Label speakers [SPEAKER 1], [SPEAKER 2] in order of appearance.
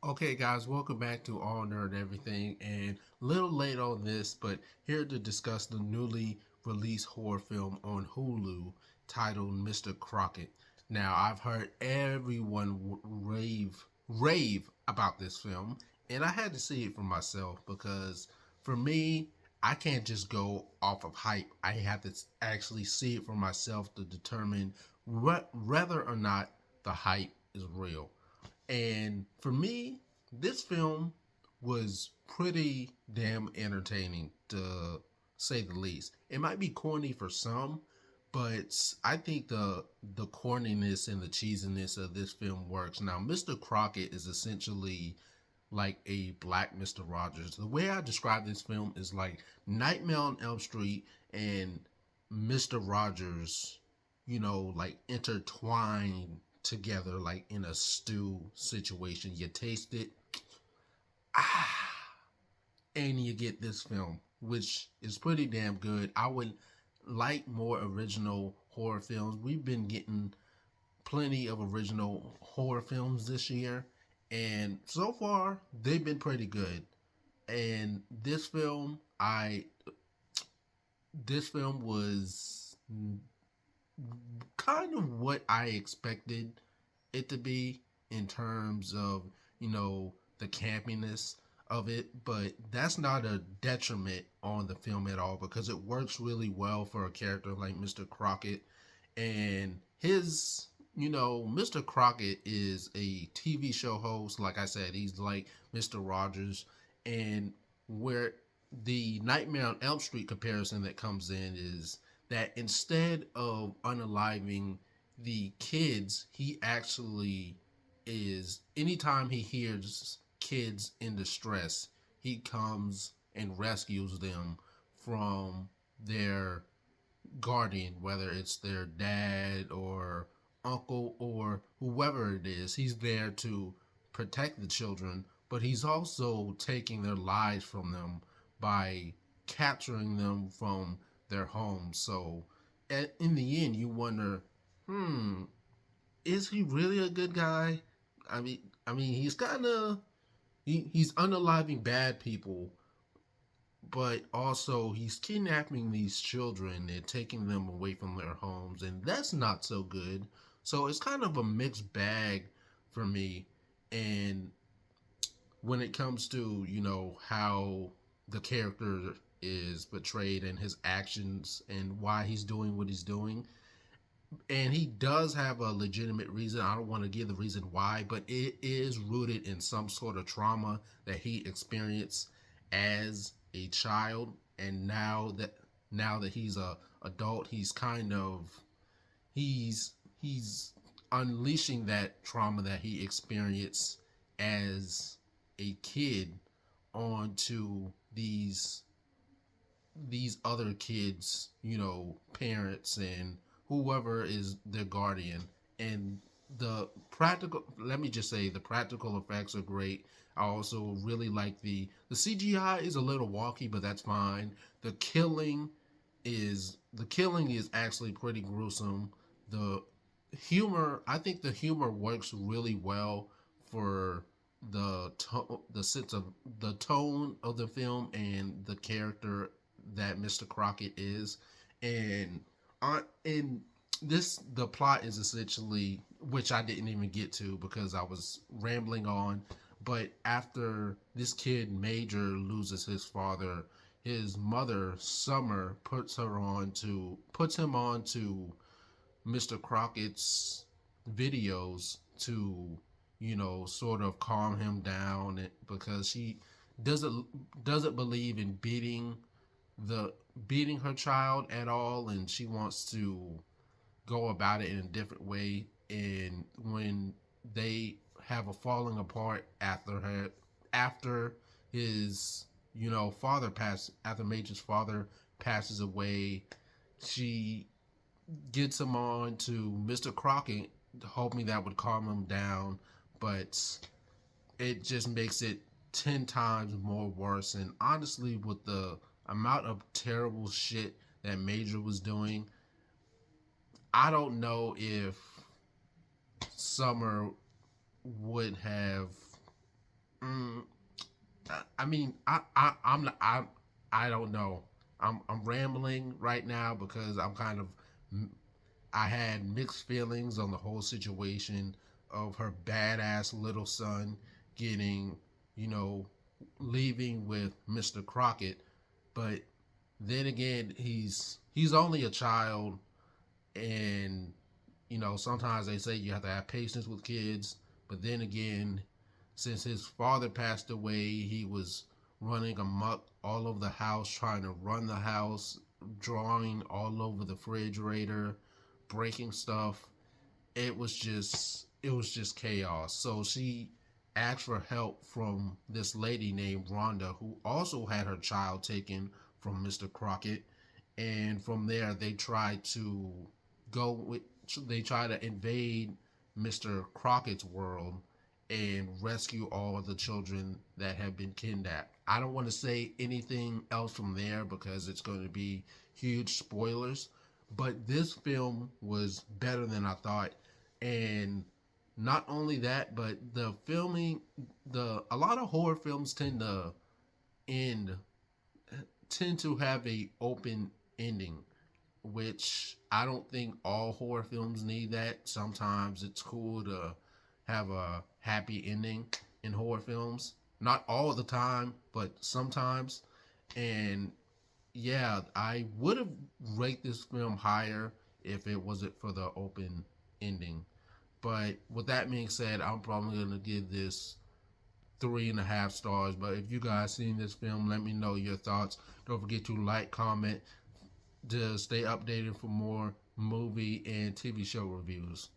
[SPEAKER 1] Okay, guys, welcome back to All Nerd Everything. And a little late on this, but here to discuss the newly released horror film on Hulu titled Mr. Crocket. Now, I've heard everyone rave about this film, and I had to see it for myself because for me, I can't just go off of hype. I have to actually see it for myself to determine whether or not the hype is real. And for me, this film was pretty damn entertaining to say the least. It might be corny for some, but I think the corniness and the cheesiness of this film works. Now, Mr. Crockett is essentially like a black Mr. Rogers. The way I describe this film is like Nightmare on Elm Street and Mr. Rogers, like intertwined together like in a stew situation. You taste it, and you get this film, which is pretty damn good. I would like more original horror films. We've been getting plenty of original horror films this year, and so far they've been pretty good. And this film was kind of what I expected it to be in terms of, the campiness of it, but that's not a detriment on the film at all because it works really well for a character like Mr. Crockett. And Mr. Crockett is a TV show host. Like I said, he's like Mr. Rogers. And where the Nightmare on Elm Street comparison that comes in is that instead of unaliving the kids, he actually is, anytime he hears kids in distress, he comes and rescues them from their guardian, whether it's their dad or uncle or whoever it is. He's there to protect the children, but he's also taking their lives from them by capturing them from their homes. So in the end, you wonder, hmm, is he really a good guy? I mean, he's kind of he's unaliving bad people, but also he's kidnapping these children and taking them away from their homes, and that's not so good. So it's kind of a mixed bag for me. And when it comes to how the character is portrayed and his actions and why he's doing what he's doing, and he does have a legitimate reason. I don't want to give the reason why, but it is rooted in some sort of trauma that he experienced as a child, and now that he's a adult, he's unleashing that trauma that he experienced as a kid onto these other kids, parents and whoever is their guardian. And let me just say, the practical effects are great. I also really like the CGI is a little wonky, but that's fine. The killing is actually pretty gruesome. The I think the humor works really well for the sense of the tone of the film and the character that Mr. Crockett is. And in this, the plot is essentially, which I didn't even get to because I was rambling on, but after this kid Major loses his father, his mother Summer puts him on to Mr. Crockett's videos to, sort of calm him down, because she doesn't believe in beating her child at all, and she wants to go about it in a different way. And when they have a falling apart after his after Major's father passes away, she gets him on to Mr. Crockett, hoping that would calm him down, but it just makes it 10 times more worse. And honestly, with the amount of terrible shit that Major was doing, I don't know if Summer would have Mm, I mean, I'm not, I don't know. I'm rambling right now because I'm kind of I had mixed feelings on the whole situation of her badass little son getting, you know, leaving with Mr. Crocket, but then again, he's only a child, and sometimes they say you have to have patience with kids, but then again, since his father passed away, he was running amok all over the house, trying to run the house, drawing all over the refrigerator, breaking stuff. It was just chaos. So she asked for help from this lady named Rhonda, who also had her child taken from Mr. Crockett, and from there they tried to go with they try to invade Mr. Crockett's world and rescue all of the children that have been kidnapped. I don't want to say anything else from there because it's going to be huge spoilers, but this film was better than I thought. And not only that, but the filming, the a lot of horror films end tend to have a open ending, which I don't think all horror films need that. Sometimes it's cool to have a happy ending in horror films. Not all the time, but sometimes. And yeah, I would have rated this film higher if it wasn't for the open ending. But with that being said, I'm probably gonna give this 3.5 stars. But if you guys seen this film, let me know your thoughts. Don't forget to like, comment, to stay updated for more movie and TV show reviews.